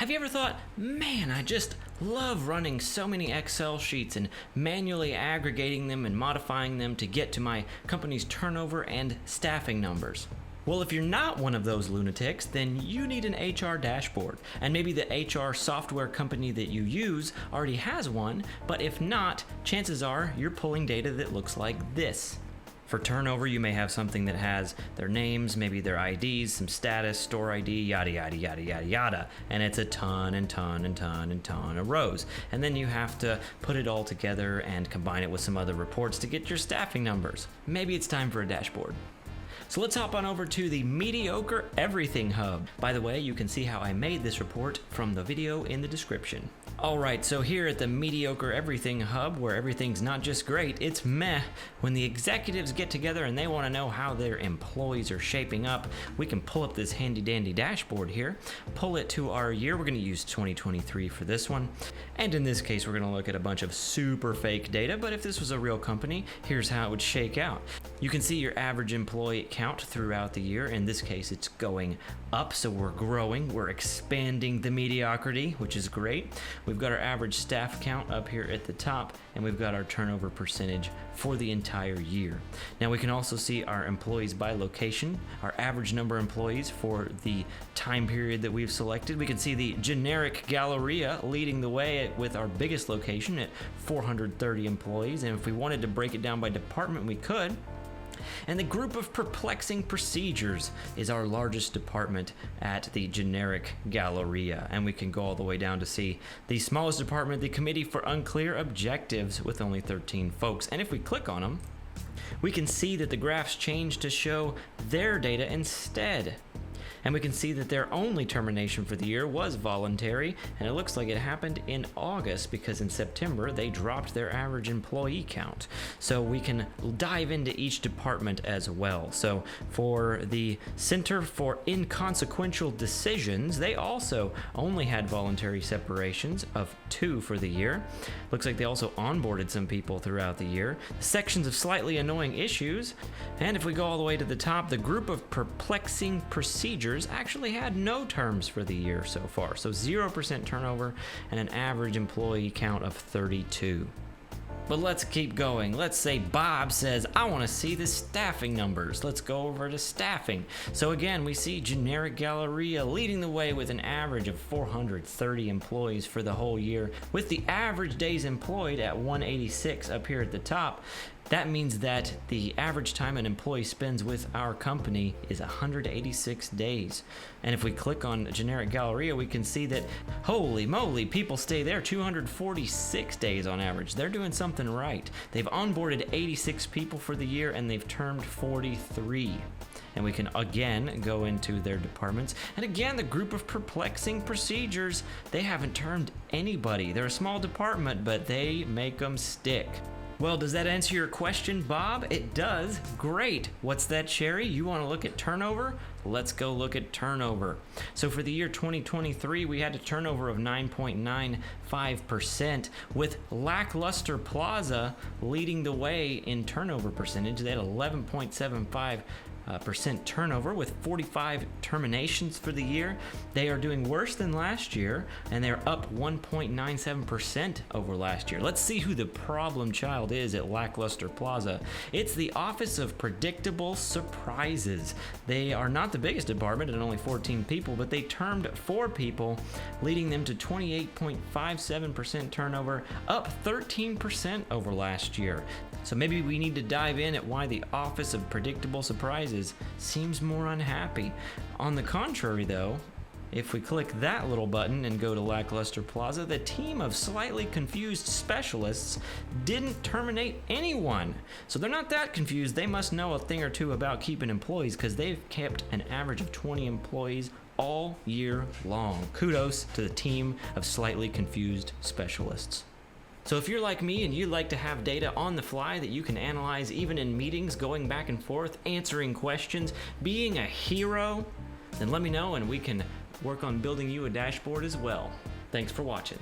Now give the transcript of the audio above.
Have you ever thought, man, I just love running so many Excel sheets and manually aggregating them and modifying them to get to my company's turnover and staffing numbers? Well, if you're not one of those lunatics, then you need an HR dashboard. And maybe the HR software company that you use already has one, but if not, chances are you're pulling data that looks like this. For turnover, you may have something that has their names, maybe their IDs, some status, store ID, yada, yada, yada, yada, yada. And it's a ton and ton and ton and ton of rows. And then you have to put it all together and combine it with some other reports to get your staffing numbers. Maybe it's time for a dashboard. So let's hop on over to the Mediocre Everything Hub. By the way, you can see how I made this report from the video in the description. Alright, so here at the Mediocre Everything Hub, where everything's not just great, it's meh. When the executives get together and they want to know how their employees are shaping up, we can pull up this handy dandy dashboard here, pull it to our year. We're going to use 2023 for this one. And in this case, we're going to look at a bunch of super fake data, but if this was a real company, here's how it would shake out. You can see your average employee count throughout the year. In this case, it's going up, so we're growing, we're expanding the mediocrity, which is great. We've got our average staff count up here at the top, and we've got our turnover percentage for the entire year. Now we can also see our employees by location, our average number of employees for the time period that we've selected. We can see the generic Galleria leading the way with our biggest location at 430 employees, and if we wanted to break it down by department, we could. And the Group of Perplexing Procedures is our largest department at the generic Galleria. And we can go all the way down to see the smallest department, the Committee for Unclear Objectives, with only 13 folks. And if we click on them, we can see that the graphs change to show their data instead. And we can see that their only termination for the year was voluntary, and it looks like it happened in August because in September they dropped their average employee count. So we can dive into each department as well. So for the Center for Inconsequential Decisions, they also only had voluntary separations of 2 for the year. Looks like they also onboarded some people throughout the year. Sections of Slightly Annoying Issues, and if we go all the way to the top, the Group of Perplexing Procedures actually had no terms for the year so far, so 0% turnover and an average employee count of 32. But let's keep going. Let's say Bob says, I want to see the staffing numbers. Let's go over to staffing. So again, we see generic Galleria leading the way with an average of 430 employees for the whole year, with the average days employed at 186 up here at the top. That means that the average time an employee spends with our company is 186 days. And if we click on generic Galleria, we can see that, holy moly, people stay there 246 days on average. They're doing something right. They've onboarded 86 people for the year, and they've termed 43. And we can again go into their departments. And again, the Group of Perplexing Procedures, they haven't termed anybody. They're a small department, but they make them stick. Well, does that answer your question, Bob? It does. Great. What's that, Sherry? You want to look at turnover? Let's go look at turnover. So for the year 2023, we had a turnover of 9.95%, with Lackluster Plaza leading the way in turnover percentage. They had 11.75% turnover with 45 terminations for the year. They are doing worse than last year, and they're up 1.97% over last year. Let's see who the problem child is at Lackluster Plaza. It's the Office of Predictable Surprises. They are not the biggest department at only 14 people, but they termed 4 people, leading them to 28.57% turnover, up 13% over last year. So maybe we need to dive in at why the Office of Predictable Surprises seems more unhappy. On the contrary, though, if we click that little button and go to Lackluster Plaza, the team of slightly confused specialists didn't terminate anyone. So they're not that confused. They must know a thing or two about keeping employees, because they've kept an average of 20 employees all year long. Kudos to the team of slightly confused specialists. So if you're like me and you like to have data on the fly that you can analyze even in meetings, going back and forth, answering questions, being a hero, then let me know and we can work on building you a dashboard as well. Thanks for watching.